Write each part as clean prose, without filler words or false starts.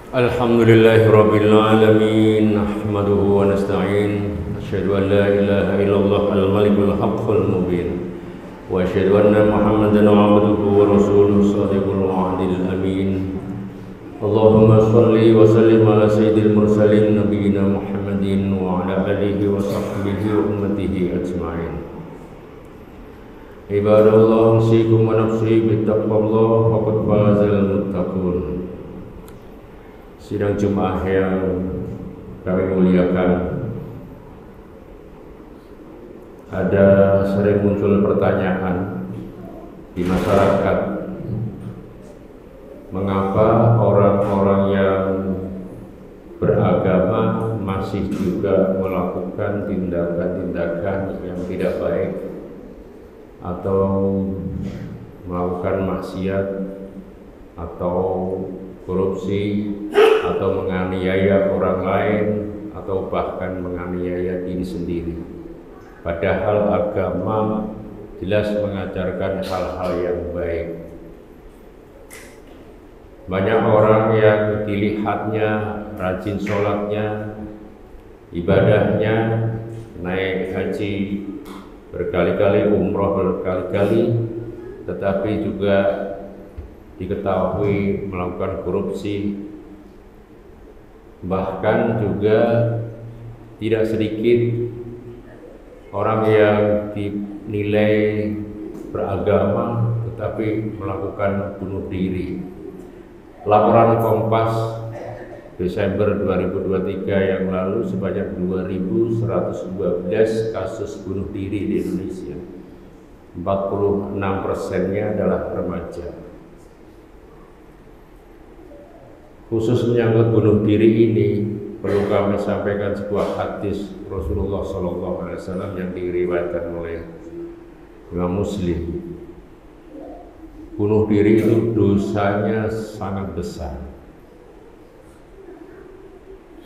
Alhamdulillahirabbil alamin, nahmaduhu wa nasta'in, asyhadu an la ilaha illallah al-malikul haqqul mubin, wa asyhadu anna Muhammadan 'abduhu wa rasuluhu shadiqul wa'dil amin. Allahumma shalli wa sallim ala sayyidil mursalin nabiyina Muhammadin wa ala alihi wa sahbihi wa ummatihi ajma'in. Ibadallah, usikum wa nafsi bittaqwallah, faqad fazal muttaqun. Sidang Jumat yang kami muliakan, ada sering muncul pertanyaan di masyarakat, mengapa orang-orang yang beragama masih juga melakukan tindakan-tindakan yang tidak baik atau melakukan maksiat atau korupsi atau menganiaya orang lain atau bahkan menganiaya diri sendiri, padahal agama jelas mengajarkan hal-hal yang baik. Banyak orang yang dilihatnya rajin sholatnya, ibadahnya, naik haji berkali-kali, umroh berkali-kali, tetapi juga diketahui melakukan korupsi, bahkan juga tidak sedikit orang yang dinilai beragama tetapi melakukan bunuh diri. Laporan Kompas Desember 2023 yang lalu sebanyak 2.112 kasus bunuh diri di Indonesia. 46%-nya adalah remaja. Khusus menyangkut bunuh diri ini, perlu kami sampaikan sebuah hadis Rasulullah SAW yang diriwayatkan oleh Imam Muslim. Bunuh diri itu dosanya sangat besar.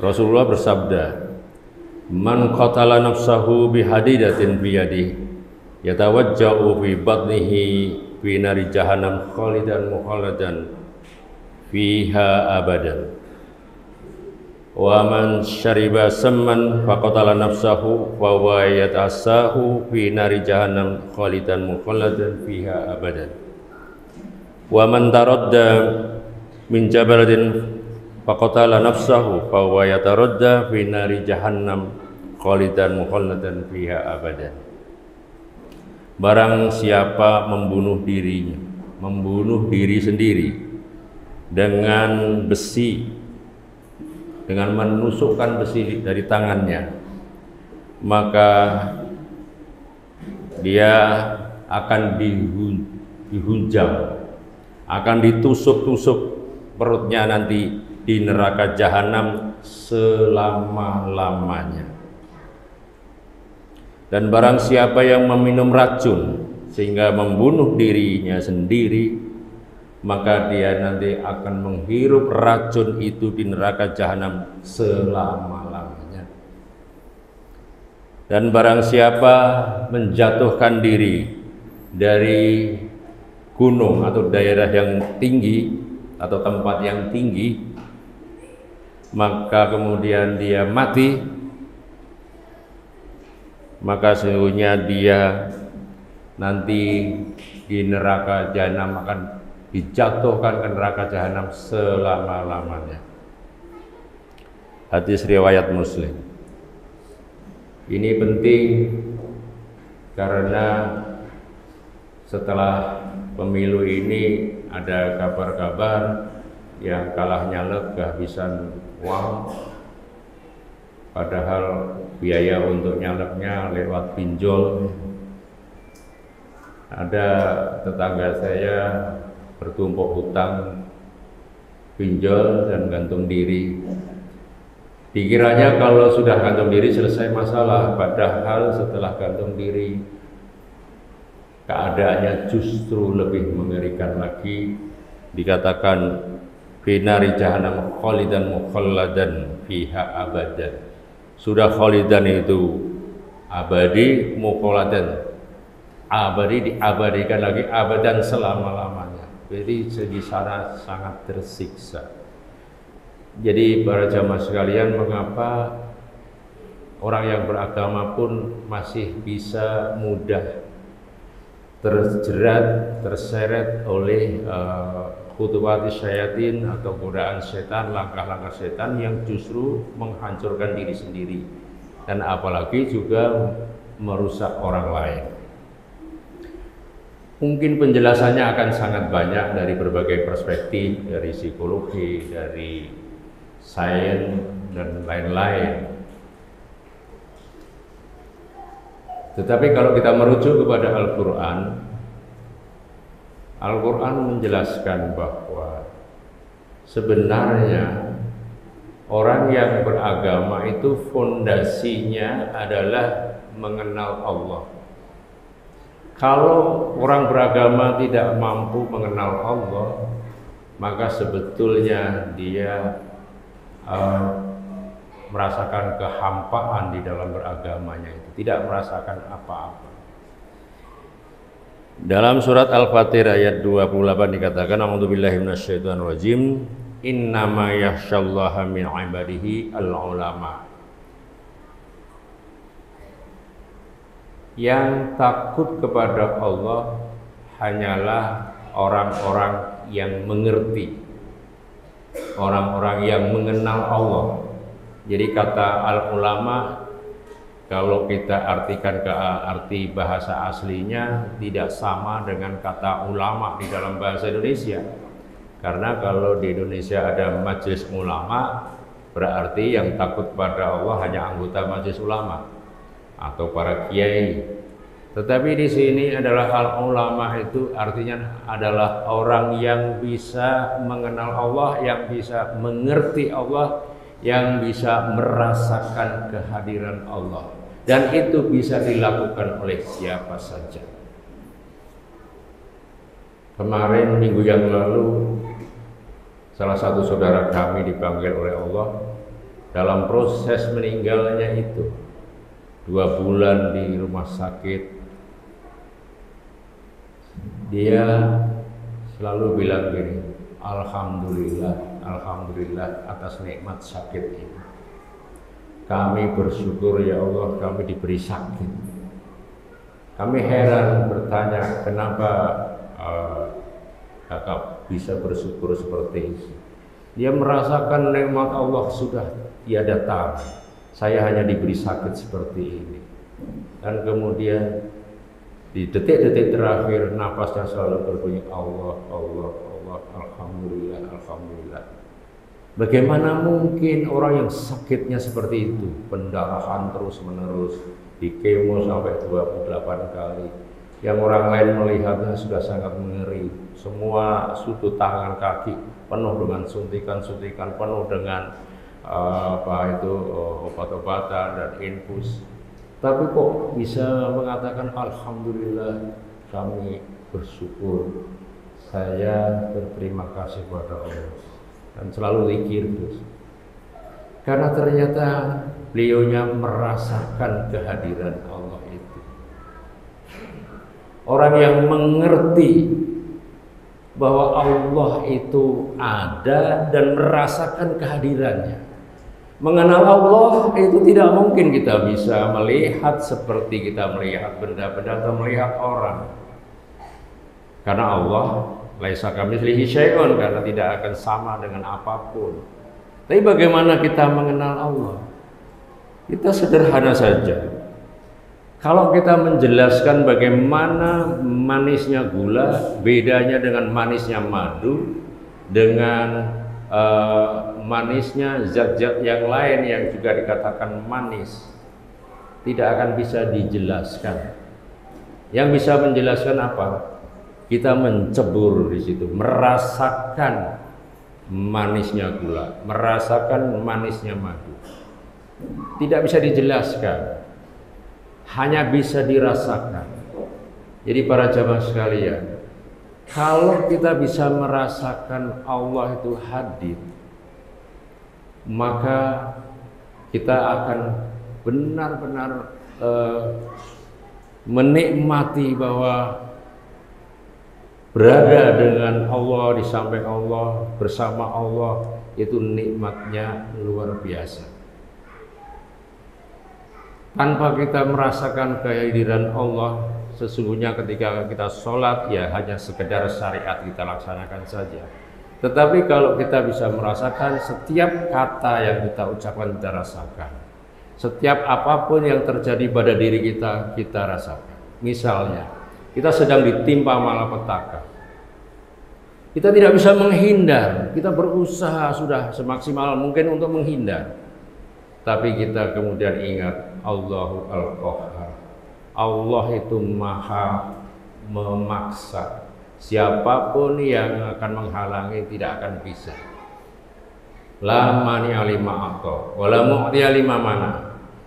Rasulullah bersabda, "Man qatala nafsahu bihadidatin biyadihi yatawajja'u fi batnihi fi nari jahannam khalidan mukhalladan fiha abadan. Wa man syariba samman faqatala nafsahu wa huwa yatasahu fi nari jahannam khalidan mukhalladan fiha abadan. Wa man taradda min jabalatin faqatala nafsahu fa huwa yataradda fi nari jahannam khalidan mukhalladan fiha abadan." Barang siapa membunuh dirinya, membunuh diri sendiri dengan besi, dengan menusukkan besi dari tangannya, maka dia akan dihujam, akan ditusuk-tusuk perutnya nanti di neraka jahanam selama-lamanya. Dan barang siapa yang meminum racun sehingga membunuh dirinya sendiri, maka dia nanti akan menghirup racun itu di neraka jahanam selama-lamanya. Dan barang siapa menjatuhkan diri dari gunung atau daerah yang tinggi atau tempat yang tinggi, maka kemudian dia mati, maka sesungguhnya dia nanti di neraka jahanam akan dijatuhkan ke neraka jahanam selama-lamanya. Hadis riwayat Muslim. Ini penting karena setelah pemilu ini ada kabar-kabar yang kalah nyalek kehabisan uang, padahal biaya untuk nyaleknya lewat pinjol. Ada tetangga saya bertumpuk hutang, pinjol dan gantung diri. Dikiranya kalau sudah gantung diri selesai masalah, padahal setelah gantung diri keadaannya justru lebih mengerikan lagi. Dikatakan finari jahannam khalidan mukhalladan fiha abadan. Sudah khalidan itu abadi, mukhalladan abadi, diabadikan lagi abadan selama-lamanya. Jadi di sana sangat tersiksa. Jadi para jamaah sekalian, mengapa orang yang beragama pun masih bisa mudah terjerat, terseret oleh khutuwati syayatin atau godaan setan, langkah-langkah setan yang justru menghancurkan diri sendiri dan apalagi juga merusak orang lain. Mungkin penjelasannya akan sangat banyak dari berbagai perspektif, dari psikologi, dari sains dan lain-lain. Tetapi kalau kita merujuk kepada Al-Quran, Al-Quran menjelaskan bahwa sebenarnya orang yang beragama itu fondasinya adalah mengenal Allah. Kalau orang beragama tidak mampu mengenal Allah, maka sebetulnya dia merasakan kehampaan di dalam beragamanya itu, tidak merasakan apa-apa. Dalam surat Al-Fatir ayat 28 dikatakan, a'udzubillahi minasyaitonirrajim, innama yakhsyallaha min ibadihi al-ulama. Yang takut kepada Allah hanyalah orang-orang yang mengerti, orang-orang yang mengenal Allah. Jadi kata al-ulama, kalau kita artikan ke arti bahasa aslinya, tidak sama dengan kata ulama di dalam bahasa Indonesia. Karena kalau di Indonesia ada majelis ulama, berarti yang takut pada Allah hanya anggota majelis ulama atau para kiai. Tetapi di sini adalah al-ulama, itu artinya adalah orang yang bisa mengenal Allah, yang bisa mengerti Allah, yang bisa merasakan kehadiran Allah, dan itu bisa dilakukan oleh siapa saja. Kemarin minggu yang lalu salah satu saudara kami dipanggil oleh Allah dalam proses meninggalnya itu 2 bulan di rumah sakit. Dia selalu bilang gini, alhamdulillah, alhamdulillah atas nikmat sakit ini. Kami bersyukur ya Allah, kami diberi sakit. Kami heran bertanya, kenapa kakak bisa bersyukur seperti itu? Dia merasakan nikmat Allah sudah tiada tara. Saya hanya diberi sakit seperti ini. Dan kemudian di detik-detik terakhir napasnya selalu berbunyi Allah, Allah, Allah, alhamdulillah, alhamdulillah. Bagaimana mungkin orang yang sakitnya seperti itu, pendarahan terus-menerus, di kemo sampai 28 kali, yang orang lain melihatnya sudah sangat mengeri, semua sudut tangan kaki penuh dengan suntikan-suntikan, penuh dengan obat-obatan dan infus. Tapi kok bisa mengatakan alhamdulillah, kami bersyukur, saya berterima kasih kepada Allah, dan selalu zikir terus. Karena ternyata beliaunya merasakan kehadiran Allah itu. Orang yang mengerti bahwa Allah itu ada dan merasakan kehadirannya. Mengenal Allah itu tidak mungkin kita bisa melihat seperti kita melihat benda-benda atau melihat orang. Karena Allah laisa kamitslihi syai'un, karena tidak akan sama dengan apapun. Tapi bagaimana kita mengenal Allah? Kita sederhana saja. Kalau kita menjelaskan bagaimana manisnya gula, bedanya dengan manisnya madu, dengan manisnya zat-zat yang lain yang juga dikatakan manis, tidak akan bisa dijelaskan. Yang bisa menjelaskan apa? Kita mencebur di situ, merasakan manisnya gula, merasakan manisnya madu. Tidak bisa dijelaskan, hanya bisa dirasakan. Jadi para jamaah sekalian, kalau kita bisa merasakan Allah itu hadir, maka kita akan benar-benar menikmati bahwa berada dengan Allah, di samping Allah, bersama Allah, itu nikmatnya luar biasa. Tanpa kita merasakan kehadiran Allah, sesungguhnya ketika kita sholat ya hanya sekedar syariat kita laksanakan saja. Tetapi kalau kita bisa merasakan setiap kata yang kita ucapkan, kita rasakan. Setiap apapun yang terjadi pada diri kita, kita rasakan. Misalnya, kita sedang ditimpa malapetaka. Kita tidak bisa menghindar, kita berusaha sudah semaksimal mungkin untuk menghindar. Tapi kita kemudian ingat Allahu Al-Qahhar. Allah itu maha memaksa. Siapapun yang akan menghalangi tidak akan bisa. La mani'a lima a'ta wa la mu'tiya lima mana.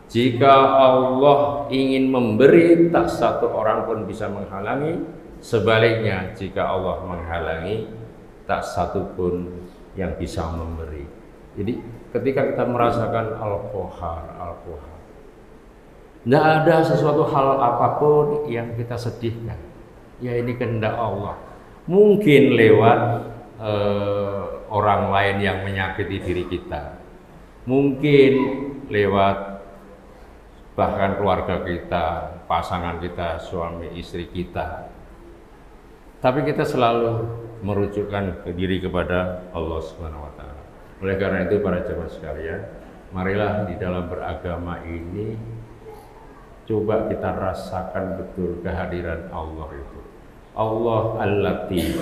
Jika Allah ingin memberi, tak satu orang pun bisa menghalangi. Sebaliknya, jika Allah menghalangi, tak satu pun yang bisa memberi. Jadi ketika kita merasakan Al-Qahhar, Al-Qahhar, tidak ada sesuatu hal apapun yang kita sedihkan. Ya ini kehendak Allah. Mungkin lewat orang lain yang menyakiti diri kita. Mungkin lewat bahkan keluarga kita, pasangan kita, suami istri kita. Tapi kita selalu merujukkan ke diri kepada Allah Subhanahu wa taala. Oleh karena itu para jemaah sekalian, marilah di dalam beragama ini coba kita rasakan betul kehadiran Allah itu. Allah Al-Latif,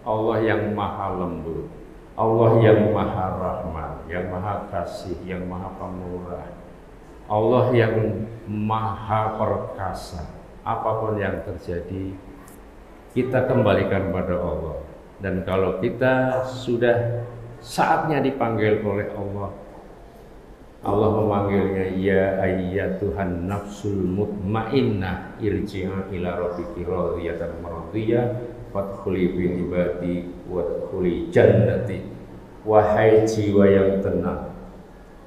Allah yang maha lembut, Allah yang maha rahman, yang maha kasih, yang maha pemurah, Allah yang maha perkasa. Apapun yang terjadi, kita kembalikan pada Allah. Dan kalau kita sudah saatnya dipanggil oleh Allah, Allah memanggilnya, ya ayyatuhan nafsul mutmainnah irji'a ila rabbiki radiyatan mardiyah fadkhuli fi ibadi wadkhuli jannati. Wahai jiwa yang tenang,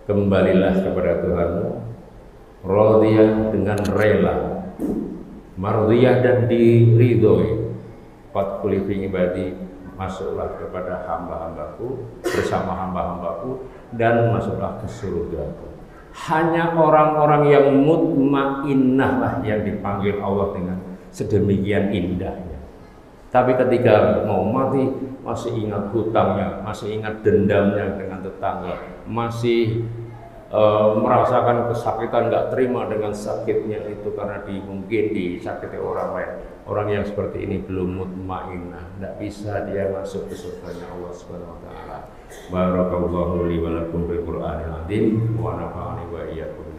kembalilah kepada Tuhanmu, radiyah dengan rela, mardiyah dan diridhoi. Fadkhuli fi ibadi, masuklah kepada hamba-hambaku, bersama hamba-hambaku, dan masuklah ke surgaku. Hanya orang-orang yang mutmainnah lah yang dipanggil Allah dengan sedemikian indahnya. Tapi ketika mau mati, masih ingat hutangnya, masih ingat dendamnya dengan tetangga, masih merasakan kesakitan, nggak terima dengan sakitnya itu karena mungkin disakiti orang lain. Orang yang seperti ini belum mutmainnah, tidak bisa dia masuk ke surganya Allah Subhanahu wa taala. Barakallahu li wa lakum bil Qur'anil azim wa nafa'ani wa iyyakum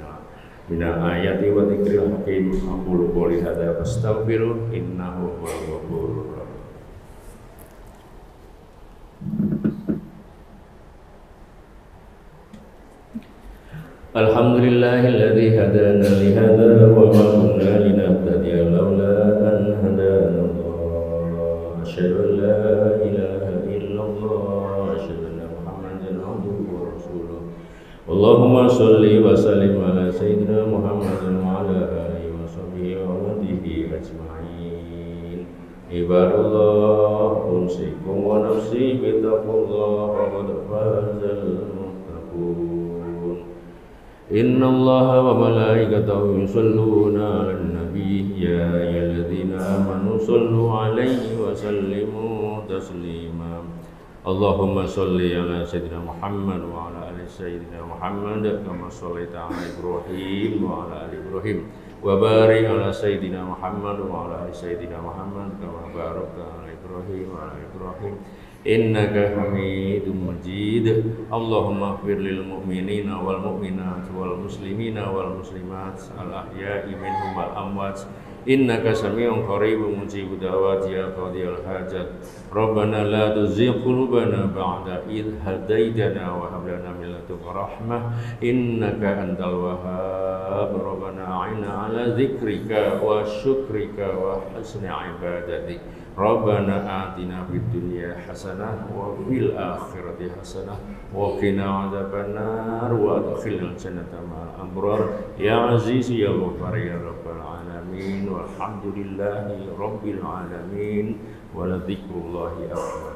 minal ayati wa dzikril hakim. Aqulu qouli hadza fastaghfiru innahu huwal ghafurur rahim. Alhamdulillahilladzi hadana li hadza wa ma kunna linahtadiya laula an hadana Allah. Asyhadu an la ilaha illallah, asyhadu anna Muhammadan abduhu wa rasuluh. Allahumma shalli wa sallim ala sayyidina Muhammadin wa ala alihi wa sahbihi wa ummatihi ajma'in. Ibadallah, unsikum wa nafsi bi taqwallah wa qad fazal muttaqun. Inna Allaha wa malaikatahu yusalluna 'alan nabi ya ayyuhalladzina amanu sallu 'alaihi wa sallimu taslima. Allahumma shalli 'ala sayyidina Muhammad wa 'ala ali sayyidina Muhammad kama shallaita 'ala Ibrahim wa 'ala ali Ibrahim wa barik 'ala sayyidina Muhammad wa 'ala ali sayyidina Muhammad kama barakta 'ala Ibrahim wa 'ala ali Ibrahim innaka hamidum majid. Allahumma ighfir lil mu'minina wal mu'minat wal muslimina wal muslimat al ahya'i minhum wal amwat innaka sami'un qaribun mujibud da'wati ya qadiyal hajat. Rabbana la tuzigh qulubana ba'da idh hadaitana wa hab lana min ladunka rahmah innaka antal wahhab. Rabbana a'inna ala dzikrika wa syukrika wa husni ibadatik. Rabbana atina fid dunya hasanah wa fil akhirati hasanah wa qina adzabannar wa adkhilna jannata ma'al abrar ya aziz ya ghafar ya rabbal alamin walhamdulillahi rabbil alamin wa la dzikrullahi akbar.